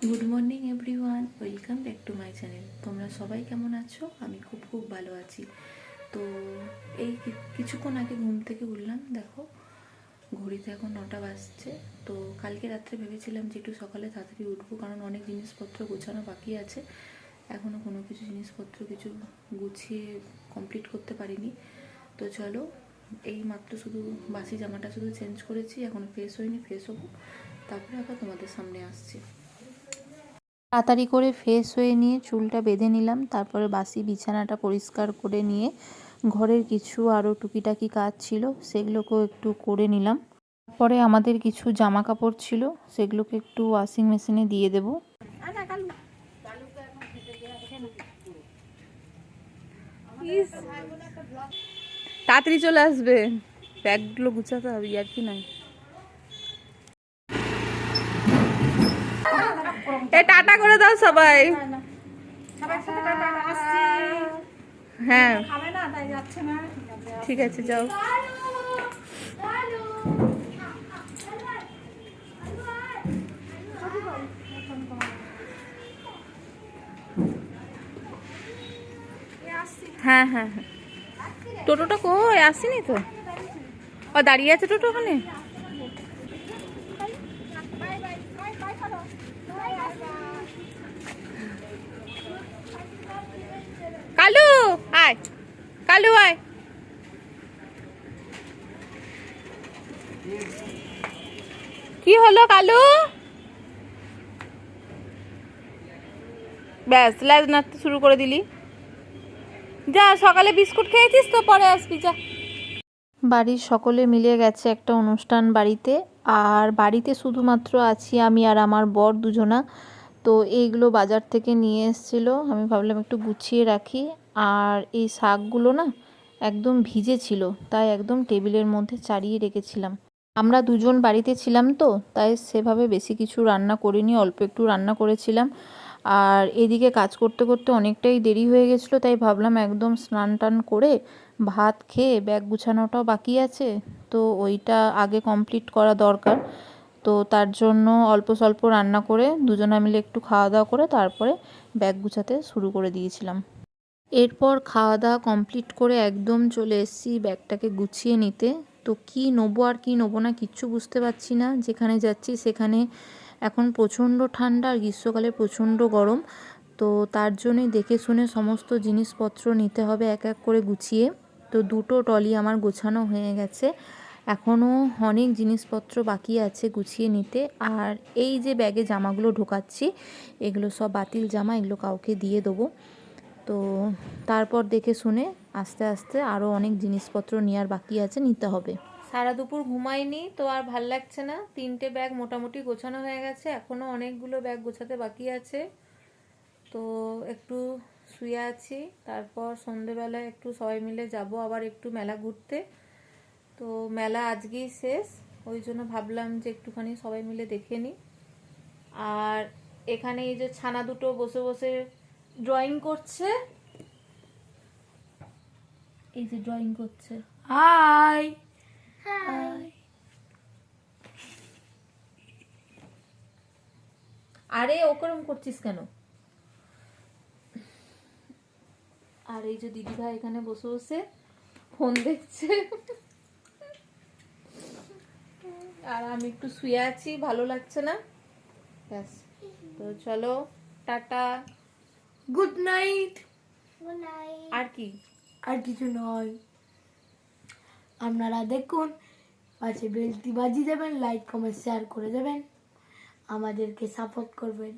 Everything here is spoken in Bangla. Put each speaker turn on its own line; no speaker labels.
Good morning everyone, welcome back to my channel. তোমরা সবাই কেমন আছো? আমি খুব খুব ভালো আছি। তো এই কিছুক্ষণ আগে ঘুম থেকে উঠলাম। দেখো ঘড়িতে এখন 9টা বাজছে। তো কালকে রাত্রে ভেবেছিলাম যে একটু সকালে তাড়াতাড়ি উঠবো, কারণ অনেক জিনিসপত্র গোছানো বাকি আছে। এখনও কোনো কিছু জিনিসপত্র গুছিয়ে কমপ্লিট করতে পারিনি। তো চলো, এই মাত্র শুধু বাসি জামাটা শুধু চেঞ্জ করেছি, এখনও ফ্রেশ হয়নি, ফ্রেশ হবো, তারপরে আবার তোমাদের সামনে আসছি। তাড়াতাড়ি করে ফ্রেশ হয়ে নিয়ে চুলটা বেঁধে নিলাম, তারপরে বাসি বিছানাটা পরিষ্কার করে নিয়ে ঘরের কিছু আরও টুকিটাকি কাজ ছিল সেগুলোকেও একটু করে নিলাম। পরে আমাদের কিছু জামা কাপড় ছিল, সেগুলোকে একটু ওয়াশিং মেশিনে দিয়ে দেব। তাড়াতাড়ি চলে আসবে, ব্যাগগুলো গুছাতে হবে, আর কি নাই। টাটা করে দাও সবাই। হ্যাঁ ঠিক আছে, যাও। হ্যাঁ হ্যাঁ হ্যাঁ, টোটোটা কই আসেনি তো? ও দাঁড়িয়ে আছে টোটো ওখানে। কালু আয়, কালু আয়। কি হলো কালু? ব্যাস ল্যাজ নাড়তে শুরু করে দিলি। যা, সকালে বিস্কুট খেয়েছিস তো, পরে আসবি যা। বাড়ির সকলে মিলে গেছে একটা অনুষ্ঠান বাড়িতে, আর বাড়িতে শুধুমাত্র আছি আমি আর আমার বর দুজনা। তো এইগুলো বাজার থেকে নিয়ে এসেছিলো, আমি ভাবলাম একটু গুছিয়ে রাখি। আর এই শাকগুলো না একদম ভিজে ছিল, তাই একদম টেবিলের মধ্যে চাড়িয়ে রেখেছিলাম। আমরা দুজন বাড়িতে ছিলাম তো, তাই সেভাবে বেশি কিছু রান্না করিনি, অল্প একটু রান্না করেছিলাম। আর এদিকে কাজ করতে করতে অনেকটাই দেরি হয়ে গেছিলো, তাই ভাবলাম একদম স্নান টান করে ভাত খেয়ে ব্যাগ গুছানোটাও বাকি আছে, তো ওইটা আগে কমপ্লিট করা দরকার। তো তার জন্য অল্প স্বল্প রান্না করে দুজনে মিলে একটু খাওয়া দাওয়া করে তারপরে ব্যাগ গুছাতে শুরু করে দিয়েছিলাম। এরপর খাওয়া দাওয়া কমপ্লিট করে একদম চলে এসেছি ব্যাগটাকে গুছিয়ে নিতে। তো কী নেবো আর কী নেবো না কিচ্ছু বুঝতে পারছি না। যেখানে যাচ্ছি সেখানে এখন প্রচণ্ড ঠান্ডা আর গ্রীষ্মকালে প্রচণ্ড গরম। তো তার জন্যই দেখে শুনে সমস্ত জিনিসপত্র নিতে হবে এক এক করে গুছিয়ে। তো দুটো ট্রলি আমার গোছানো হয়ে গেছে, এখনও অনেক জিনিসপত্র বাকি আছে গুছিয়ে নিতে। আর এই যে ব্যাগে জামাগুলো ঢোকাচ্ছি, এগুলো সব বাতিল জামা, এগুলো কাউকে দিয়ে দেবো। তো তারপর দেখে শুনে আস্তে আস্তে আরও অনেক জিনিসপত্র নেওয়ার বাকি আছে, নিতে হবে। সারা দুপুর ঘুমাইনি তো আর ভাল লাগছে না। 3টে ব্যাগ মোটামুটি গোছানো হয়ে গেছে, এখনও অনেকগুলো ব্যাগ গোছাতে বাকি আছে। তো একটু শুয়ে আছি, তারপর সন্ধেবেলায় একটু সবাই মিলে যাব আবার একটু মেলা ঘুরতে। তো মেলা আজকেই শেষ, ওই জন্য ভাবলাম যে একটুখানি সবাই মিলে দেখে নিই। আর এখানে এই যে ছানা দুটো বসে বসে ড্রয়িং করছে, এই যে ড্রয়িং করছে। High high. আরে ওরকম করছিস কেন? আর এই যে দিদিভাই এখানে বসে বসে ফোন দেখছে, আর আমি একটু শুয়ে আছি, ভালো লাগছে না। ব্যাস, তো চলো টাটা, গুড নাইট। Good night. আর কি, আর কিছু নয়। আপনারা দেখুন, পাশে বেলটি বাজিয়ে দেবেন, লাইক কমেন্ট শেয়ার করে দেবেন, আমাদেরকে সাপোর্ট করবেন।